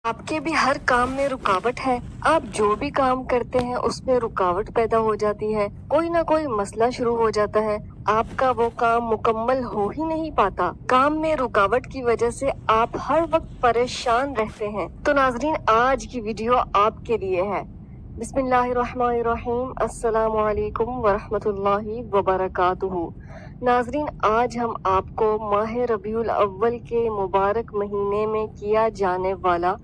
आपके भी हर काम में रुकावट है। आप जो भी काम करते हैं उसमें रुकावट पैदा हो जाती है, कोई ना कोई मसला शुरू हो जाता है, आपका वो काम मुकम्मल हो ही नहीं पाता। काम में रुकावट की वजह से आप हर वक्त परेशान रहते हैं। तो नाजरीन, आज की वीडियो आपके लिए है। बिस्मिल्लाहिर्रहमानिर्रहीम, अस्सलामु अलैकुम वरहमतुल्लाहि वबरकातुहू। नाजरीन, आज हम आपको माह रबीउल अव्वल के मुबारक महीने में किया जाने वाला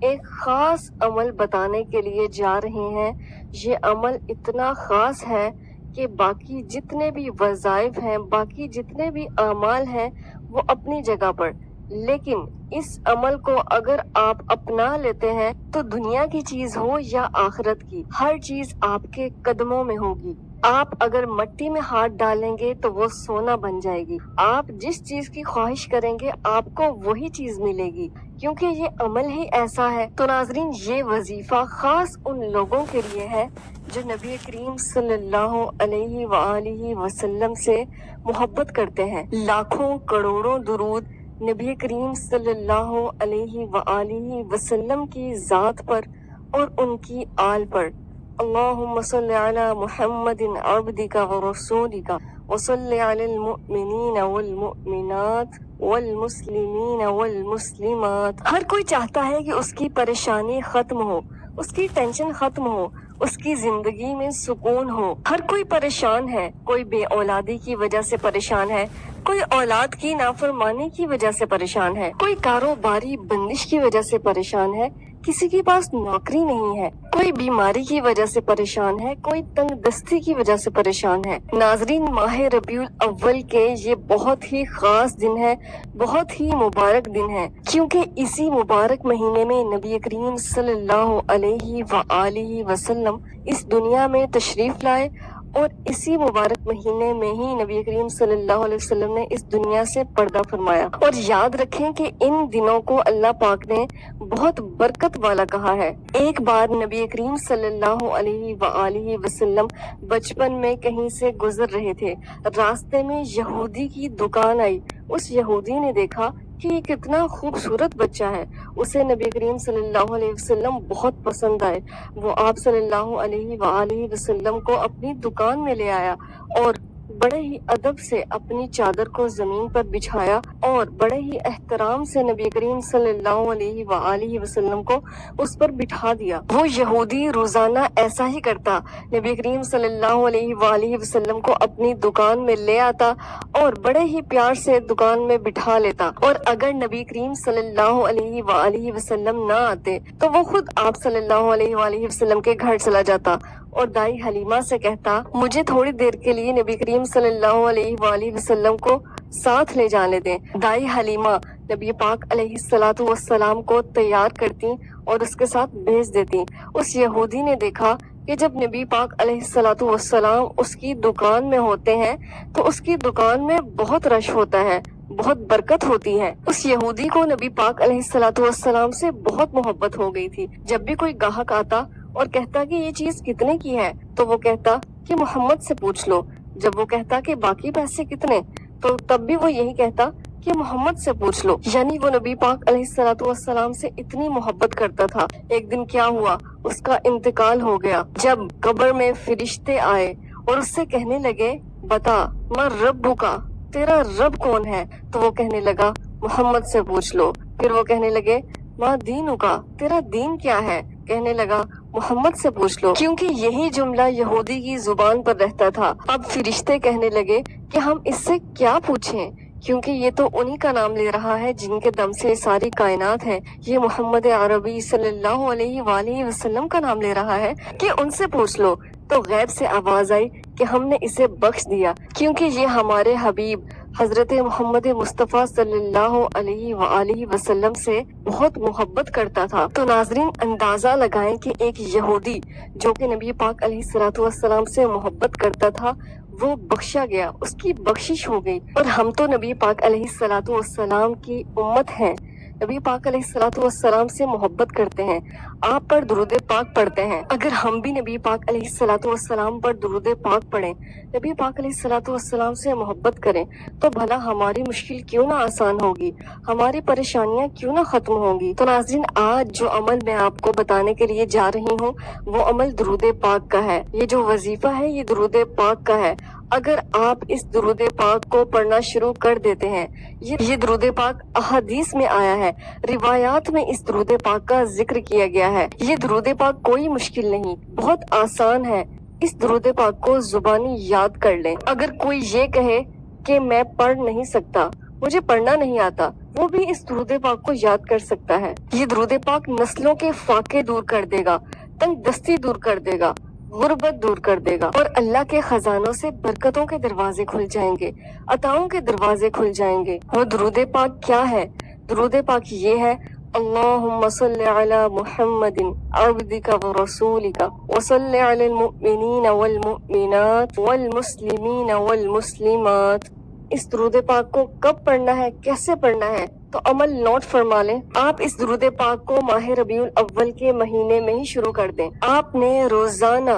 एक खास अमल बताने के लिए जा रहे हैं। ये अमल इतना खास है कि बाकी जितने भी वज़ाइफ हैं, बाकी जितने भी अमाल हैं, वो अपनी जगह पर, लेकिन इस अमल को अगर आप अपना लेते हैं तो दुनिया की चीज हो या आखिरत की, हर चीज आपके कदमों में होगी। आप अगर मट्टी में हाथ डालेंगे तो वो सोना बन जाएगी। आप जिस चीज की ख्वाहिश करेंगे आपको वही चीज मिलेगी, क्योंकि ये अमल ही ऐसा है। तो नाजरीन, ये वजीफा खास उन लोगों के लिए है जो नबी करीम सल्लल्लाहु अलैहि वसल्लम से मोहब्बत करते हैं। लाखों करोड़ों दुरूद नबी करीम सल्लल्लाहु अलैहि वसल्लम की जात पर और उनकी आल पर। अल्लाहुम्मा सल्लि अला मुहम्मदिन अब्दिका व रसूलिका व सल्लि अलल मुमिनीना वल मुमिनात वल मुस्लिमीना वल मुस्लिमात। हर कोई चाहता है कि उसकी परेशानी खत्म हो, उसकी टेंशन खत्म हो, उसकी जिंदगी में सुकून हो। हर कोई परेशान है, कोई बे औलादी की वजह से परेशान है, कोई औलाद की नाफरमानी की वजह से परेशान है, कोई कारोबारी बंदिश की वजह से परेशान है, किसी के पास नौकरी नहीं है, कोई बीमारी की वजह से परेशान है, कोई तंग दस्ती की वजह से परेशान है। नाजरीन, माह रबीउल अव्वल के ये बहुत ही खास दिन है, बहुत ही मुबारक दिन है, क्योंकि इसी मुबारक महीने में नबी करीम सल्लल्लाहु अलैहि वसल्लम इस दुनिया में तशरीफ लाए और इसी मुबारक महीने में ही नबी करीम सल्लल्लाहु अलैहि वसल्लम ने इस दुनिया से पर्दा फरमाया। और याद रखें कि इन दिनों को अल्लाह पाक ने बहुत बरकत वाला कहा है। एक बार नबी करीम सल्लल्लाहु अलैहि वसल्लम बचपन में कहीं से गुजर रहे थे, रास्ते में यहूदी की दुकान आई। उस यहूदी ने देखा कि ये कितना खूबसूरत बच्चा है। उसे नबी करीम सल्लल्लाहु अलैहि वसल्लम बहुत पसंद आए। वो आप सल्लल्लाहु अलैहि वसल्लम को अपनी दुकान में ले आया और बड़े ही अदब से अपनी चादर को जमीन पर बिछाया और बड़े ही एहतराम से नबी करीम सल्लल्लाहु अलैहि वसल्लम को उस पर बिठा दिया। वो यहूदी रोजाना ऐसा ही करता, नबी करीम सल्लल्लाहु अलैहि वसल्लम को अपनी दुकान में ले आता और बड़े ही प्यार से दुकान में बिठा लेता। और अगर नबी करीम सल्लल्लाहु अलैहि वसल्लम ना आते तो वो खुद आप सल्लल्लाहु अलैहि वसल्लम के घर चला जाता और दाई हलीमा से कहता, मुझे थोड़ी देर के लिए नबी करीम सल्लल्लाहु अलैहि वसल्लम को साथ ले जाने दें। दाई हलीमा नबी पाक अलैहिस्सलातु वस्सलाम को तैयार करती और उसके साथ भेज देती। उस यहूदी ने देखा कि जब नबी पाक अलैहिस्सलातु वस्सलाम उसकी दुकान में होते हैं तो उसकी दुकान में बहुत रश होता है, बहुत बरकत होती है। उस यहूदी को नबी पाक अलैहिस्सलातु वस्सलाम से बहुत मोहब्बत हो गई थी। जब भी कोई ग्राहक आता और कहता कि ये चीज कितने की है तो वो कहता कि मोहम्मद से पूछ लो। जब वो कहता कि बाकी पैसे कितने, तो तब भी वो यही कहता कि मोहम्मद से पूछ लो। यानी वो नबी पाक अलैहिस्सलातु वस्सलाम से इतनी मोहब्बत करता था। एक दिन क्या हुआ, उसका इंतकाल हो गया। जब कब्र में फरिश्ते आए और उससे कहने लगे, बता मां रब्बु का, तेरा रब कौन है? तो वो कहने लगा, मोहम्मद से पूछ लो। फिर वो कहने लगे, मां दीनु का, तेरा दीन क्या है? कहने लगा, मोहम्मद से पूछ लो। क्योंकि यही जुमला यहूदी की जुबान पर रहता था। अब फरिश्ते कहने लगे कि हम इससे क्या पूछें, क्योंकि ये तो उन्हीं का नाम ले रहा है जिनके दम से सारी कायनात है। ये मोहम्मद अरबी सल्लल्लाहु अलैहि वसल्लम का नाम ले रहा है कि उनसे पूछ लो। तो गैब से आवाज आई कि हमने इसे बख्श दिया, क्योंकि ये हमारे हबीब हजरत मोहम्मद मुस्तफ़ा सल्लल्लाहु अलैहि वसल्लम से बहुत मोहब्बत करता था। तो नाजरीन, अंदाजा लगाएं कि एक यहूदी जो कि नबी पाक अलैहिस्सलातु वस्सलाम से मोहब्बत करता था, वो बख्शा गया, उसकी बख्शिश हो गई। और हम तो नबी पाक अलैहिस्सलातु वस्सलाम की उम्मत हैं। नबी पाक अलैहिस्सलाम से मोहब्बत करते हैं, आप पर दुरूद पाक पढ़ते हैं। अगर हम भी नबी पाक अलैहिस्सलाम पर दुरूद पाक पढ़ें, नबी पाक अलैहिस्सलाम से मोहब्बत करें, तो भला हमारी मुश्किल क्यों ना आसान होगी, हमारी परेशानियां क्यों ना खत्म होंगी। तो नाज़रीन, आज जो अमल मैं आपको बताने के लिए जा रही हूँ वो अमल दुरूद पाक का है। ये जो वजीफा है ये दुरूद पाक का है। अगर आप इस दुरूद पाक को पढ़ना शुरू कर देते हैं, ये दुरूद पाक अहादीस में आया है, रिवायात में इस दुरूद पाक का जिक्र किया गया है। ये दुरूद पाक कोई मुश्किल नहीं, बहुत आसान है। इस दुरूद पाक को जुबानी याद कर लें। अगर कोई ये कहे कि मैं पढ़ नहीं सकता, मुझे पढ़ना नहीं आता, वो भी इस दुरूद पाक को याद कर सकता है। ये दुरूद पाक नस्लों के फाके दूर कर देगा, तंग दस्ती दूर कर देगा, गुर्बत दूर कर देगा और अल्लाह के खजानों से बरकतों के दरवाजे खुल जाएंगे, अताओं के दरवाजे खुल जाएंगे। वो दुरूद पाक क्या है? दुरूद पाक ये है, अल्लाहुम्मा सल्लि अला मुहम्मदिन अब्दिका व रसूलिका व सल्लि अलल मुमिनीना वल मुमिनात वल मुस्लिमीना वल मुस्लिमात। इस दुरूद पाक को कब पढ़ना है, कैसे पढ़ना है, तो अमल नोट फरमा लें। आप इस दुरूद पाक को माह रबीउल अव्वल के महीने में ही शुरू कर दें। आपने रोजाना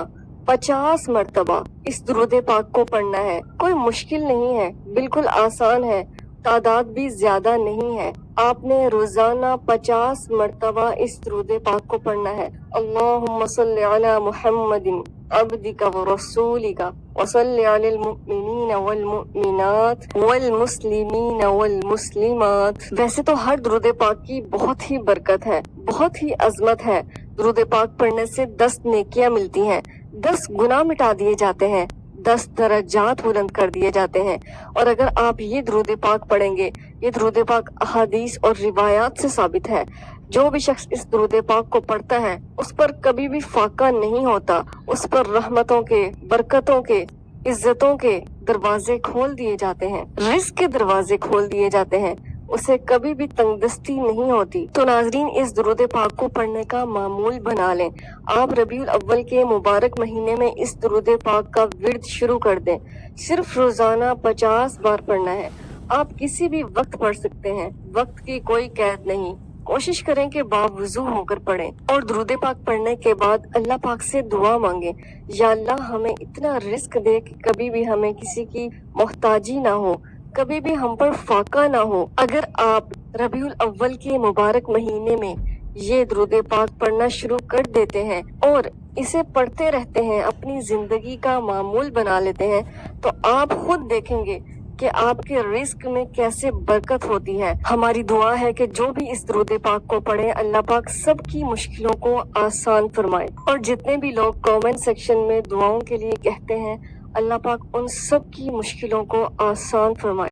50 मरतबा इस दुरूद पाक को पढ़ना है। कोई मुश्किल नहीं है, बिल्कुल आसान है, तादाद भी ज्यादा नहीं है। आपने रोजाना 50 मरतबा इस दुरूद पाक को पढ़ना है। अल्लाहुम्मा सल्लि अला मुहम्मदिन अब्दिका व रसूलिका व सल्लि अलल मुमिनीना वल मुमिनात वल मुस्लिमीना वल मुस्लिमात। वैसे तो हर दुरूद पाक की बहुत ही बरकत है, बहुत ही अजमत है। दुरूद पाक पढ़ने से 10 नेकियां मिलती हैं, 10 गुनाह मिटा दिए जाते हैं, 10 दर्जात बुलंद कर दिए जाते हैं। और अगर आप ये दुरूद पाक पढ़ेंगे, ये दुरूद पाक अहादीस और रिवायात से साबित है, जो भी शख्स इस दुरूद पाक को पढ़ता है उस पर कभी भी फाका नहीं होता, उस पर रहमतों के, बरकतों के, इज्जतों के दरवाजे खोल दिए जाते हैं, रिज़्क के दरवाजे खोल दिए जाते हैं, उसे कभी भी तंगदस्ती नहीं होती। तो नाजरीन, इस दुरूद पाक को पढ़ने का मामूल बना लें। आप रबीउल अव्वल के मुबारक महीने में इस दुरूद पाक का विर्द शुरू कर दें। सिर्फ रोजाना 50 बार पढ़ना है। आप किसी भी वक्त पढ़ सकते हैं, वक्त की कोई कैद नहीं। कोशिश करें कि बावुजू होकर पढ़ें और दुरूद पाक पढ़ने के बाद अल्लाह पाक से दुआ मांगे, या अल्लाह हमें इतना रिस्क दे कि कभी भी हमें किसी की मोहताजी ना हो, कभी भी हम पर फाका ना हो। अगर आप रबीउल अव्वल के मुबारक महीने में ये दुरूद पाक पढ़ना शुरू कर देते हैं और इसे पढ़ते रहते हैं, अपनी जिंदगी का मामूल बना लेते हैं, तो आप खुद देखेंगे कि आपके रिस्क में कैसे बरकत होती है। हमारी दुआ है कि जो भी इस दुरूद पाक को पढ़े, अल्लाह पाक सबकी मुश्किलों को आसान फरमाए। और जितने भी लोग कमेंट सेक्शन में दुआओं के लिए कहते हैं, अल्लाह पाक उन सब की मुश्किलों को आसान फरमाए।